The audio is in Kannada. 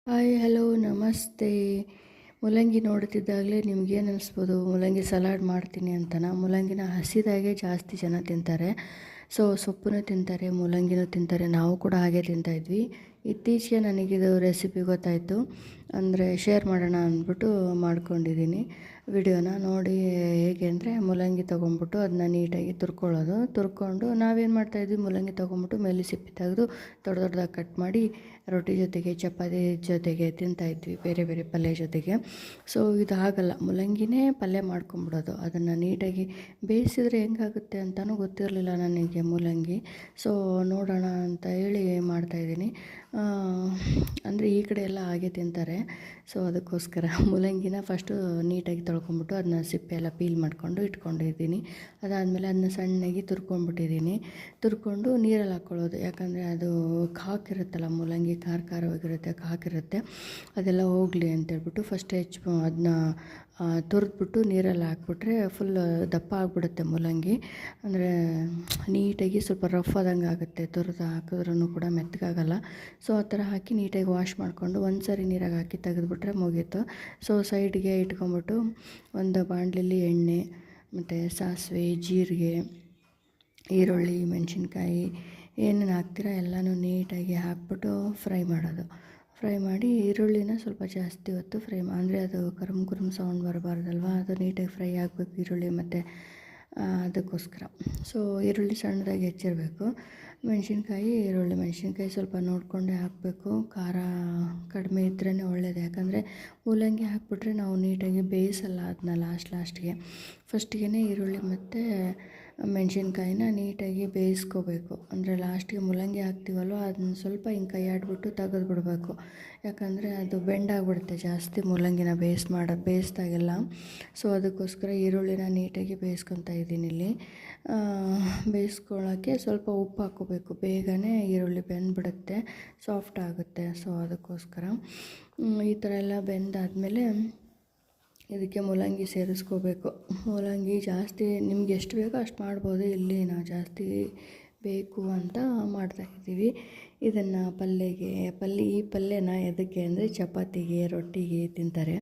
ಹಾಯ್ ಹಲೋ ನಮಸ್ತೆ. ಮೂಲಂಗಿ ನೋಡ್ತಿದ್ದಾಗಲೇ ನಿಮ್ಗೇನು ಅನ್ನಿಸ್ಬೋದು, ಮೂಲಂಗಿ ಸಲಾಡ್ ಮಾಡ್ತೀನಿ ಅಂತನಾ? ಮೂಲಂಗಿನ ಹಸಿದಾಗೆ ಜಾಸ್ತಿ ಜನ ತಿಂತಾರೆ. ಸೊ ಸೊಪ್ಪನ್ನು ತಿಂತಾರೆ, ಮೂಲಂಗಿನೂ ತಿಂತಾರೆ. ನಾವು ಕೂಡ ಹಾಗೆ ತಿಂತಾಯಿದ್ವಿ. ಇತ್ತೀಚೆಗೆ ನನಗಿದು ರೆಸಿಪಿ ಗೊತ್ತಾಯಿತು, ಅಂದರೆ ಶೇರ್ ಮಾಡೋಣ ಅಂದ್ಬಿಟ್ಟು ಮಾಡ್ಕೊಂಡಿದ್ದೀನಿ ವಿಡಿಯೋನ. ನೋಡಿ ಹೇಗೆ ಅಂದರೆ, ಮೂಲಂಗಿ ತೊಗೊಂಬಿಟ್ಟು ಅದನ್ನ ನೀಟಾಗಿ ತುರ್ಕೊಂಡು ನಾವೇನು ಮಾಡ್ತಾಯಿದ್ವಿ, ಮೂಲಂಗಿ ತೊಗೊಂಬಿಟ್ಟು ಮೇಲೆ ಸಿಪ್ಪೆ ತೆಗೆದು ದೊಡ್ಡ ದೊಡ್ಡದಾಗಿ ಕಟ್ ಮಾಡಿ ರೊಟ್ಟಿ ಜೊತೆಗೆ, ಚಪಾತಿ ಜೊತೆಗೆ ತಿಂತಾಯಿದ್ವಿ, ಬೇರೆ ಬೇರೆ ಪಲ್ಯ ಜೊತೆಗೆ. ಸೊ ಇದು ಹಾಗಲ್ಲ, ಮೂಲಂಗಿನೇ ಪಲ್ಯ ಮಾಡ್ಕೊಂಬಿಡೋದು. ಅದನ್ನು ನೀಟಾಗಿ ಬೇಯಿಸಿದ್ರೆ ಹೆಂಗಾಗುತ್ತೆ ಅಂತಲೂ ಗೊತ್ತಿರಲಿಲ್ಲ ನನಗೆ ಮೂಲಂಗಿ. ಸೊ ನೋಡೋಣ ಅಂತ ಹೇಳಿ ಮಾಡ್ತಾಯಿದ್ದೀನಿ. ಅಂದರೆ ಈ ಕಡೆ ಎಲ್ಲ ಹಾಗೆ ತಿಂತಾರೆ. ಸೊ ಅದಕ್ಕೋಸ್ಕರ ಮೂಲಂಗಿನ ಫಸ್ಟು ನೀಟಾಗಿ ತೊಳ್ಕೊಂಬಿಟ್ಟು ಅದನ್ನ ಸಿಪ್ಪೆ ಎಲ್ಲ ಪೀಲ್ ಮಾಡಿಕೊಂಡು ಇಟ್ಕೊಂಡಿದ್ದೀನಿ. ಅದಾದಮೇಲೆ ಅದನ್ನ ಸಣ್ಣಗೆ ತುರ್ಕೊಂಡು ನೀರಲ್ಲಿ ಹಾಕ್ಕೊಳ್ಳೋದು. ಯಾಕಂದರೆ ಅದು ಕಾಕಿರುತ್ತಲ್ಲ, ಮೂಲಂಗಿ ಖಾರವಾಗಿರುತ್ತೆ, ಕಾಕಿರುತ್ತೆ, ಅದೆಲ್ಲ ಹೋಗಲಿ ಅಂತೇಳ್ಬಿಟ್ಟು ಫಸ್ಟ್ ಅದನ್ನ ತುರಿದ್ಬಿಟ್ಟು ನೀರಲ್ಲಿ ಹಾಕ್ಬಿಟ್ರೆ ಫುಲ್ ದಪ್ಪ ಆಗಿಬಿಡುತ್ತೆ ಮೂಲಂಗಿ. ಅಂದರೆ ನೀಟಾಗಿ ಸ್ವಲ್ಪ ರಫ್ ಆದಂಗೆ ಆಗುತ್ತೆ, ತುರಿದು ಹಾಕಿದ್ರೂ ಕೂಡ ಮೆತ್ತಗಾಗಲ್ಲ. ಸೊ ಆ ಥರ ಹಾಕಿ ನೀಟಾಗಿ ವಾಶ್ ಮಾಡಿಕೊಂಡು ಒಂದು ಸಾರಿ ನೀರಾಗಿ ಹಾಕಿ ತೆಗೆದುಬಿಟ್ರೆ ಮುಗೀತು. ಸೊ ಸೈಡ್ಗೆ ಇಟ್ಕೊಂಬಿಟ್ಟು ಒಂದು ಬಾಣಲೆಯಲ್ಲಿ ಎಣ್ಣೆ ಮತ್ತು ಸಾಸಿವೆ, ಜೀರಿಗೆ, ಈರುಳ್ಳಿ, ಮೆಣಸಿನ್ಕಾಯಿ ಏನೇನು ಹಾಕ್ತೀರ ಎಲ್ಲನೂ ನೀಟಾಗಿ ಹಾಕ್ಬಿಟ್ಟು ಫ್ರೈ ಮಾಡಿ ಈರುಳ್ಳಿನ ಸ್ವಲ್ಪ ಜಾಸ್ತಿ ಹೊತ್ತು ಅಂದರೆ ಅದು ಕರುಮ್ ಸೌಂಡ್ ಬರಬಾರ್ದಲ್ವ, ಅದು ನೀಟಾಗಿ ಫ್ರೈ ಆಗಬೇಕು ಈರುಳ್ಳಿ. ಮತ್ತು ಅದಕ್ಕೋಸ್ಕರ ಸೊ ಈರುಳ್ಳಿ ಸಣ್ಣದಾಗಿ ಹೆಚ್ಚಿರಬೇಕು. ಮೆಣಸಿನ್ಕಾಯಿ ಸ್ವಲ್ಪ ನೋಡಿಕೊಂಡೇ ಹಾಕಬೇಕು. ಖಾರ ಕಡಿಮೆ ಇದ್ರೇ ಒಳ್ಳೆಯದು. ಯಾಕಂದರೆ ಮೂಲಂಗಿ ಹಾಕಿಬಿಟ್ರೆ ನಾವು ನೀಟಾಗಿ ಬೇಯಿಸಲ್ಲ ಅದನ್ನ ಲಾಸ್ಟ್ಗೆ. ಫಸ್ಟಿಗೆ ಈರುಳ್ಳಿ ಮತ್ತು ಮೆಣಸಿನ್ಕಾಯಿನ ನೀಟಾಗಿ ಬೇಯಿಸ್ಕೋಬೇಕು. ಅಂದರೆ ಲಾಸ್ಟಿಗೆ ಮೂಲಂಗಿ ಹಾಕ್ತೀವಲ್ವ, ಅದನ್ನ ಸ್ವಲ್ಪ ಹಿಂಗೆ ಕೈ ಆಡಿಬಿಟ್ಟು ತೆಗೆದುಬಿಡ್ಬೇಕು. ಯಾಕಂದರೆ ಅದು ಬೆಂಡಾಗ್ಬಿಡುತ್ತೆ ಜಾಸ್ತಿ ಮೂಲಂಗಿನ ಬೇಯಿಸ್ದಾಗೆಲ್ಲ. ಸೊ ಅದಕ್ಕೋಸ್ಕರ ಈರುಳ್ಳಿನ ನೀಟಾಗಿ ಬೇಯಿಸ್ಕೊತಾ ಇದ್ದೀನಿ ಇಲ್ಲಿ. ಬೇಯಿಸ್ಕೊಳ್ಳೋಕ್ಕೆ ಸ್ವಲ್ಪ ಉಪ್ಪು ಹಾಕ್ಕೋಬೇಕು, ಬೇಗನೆ ಈರುಳ್ಳಿ ಬೆಂದ್ಬಿಡುತ್ತೆ, ಸಾಫ್ಟ್ ಆಗುತ್ತೆ. ಸೊ ಅದಕ್ಕೋಸ್ಕರ ಈ ಥರ ಎಲ್ಲ ಬೆಂದಾದಮೇಲೆ ಇದಕ್ಕೆ ಮೂಲಂಗಿ ಸೇರಿಸ್ಕೋಬೇಕು. ಮೂಲಂಗಿ ಜಾಸ್ತಿ ನಿಮ್ಗೆ ಎಷ್ಟು ಬೇಕೋ ಅಷ್ಟು ಮಾಡ್ಬೋದು. ಇಲ್ಲಿ ನಾವು ಜಾಸ್ತಿ ಬೇಕು ಅಂತ ಮಾಡ್ತಾಯಿದ್ದೀವಿ ಇದನ್ನು ಈ ಪಲ್ಯನ ಎದಕ್ಕೆ ಅಂದರೆ ಚಪಾತಿಗೆ, ರೊಟ್ಟಿಗೆ ತಿಂತಾರೆ.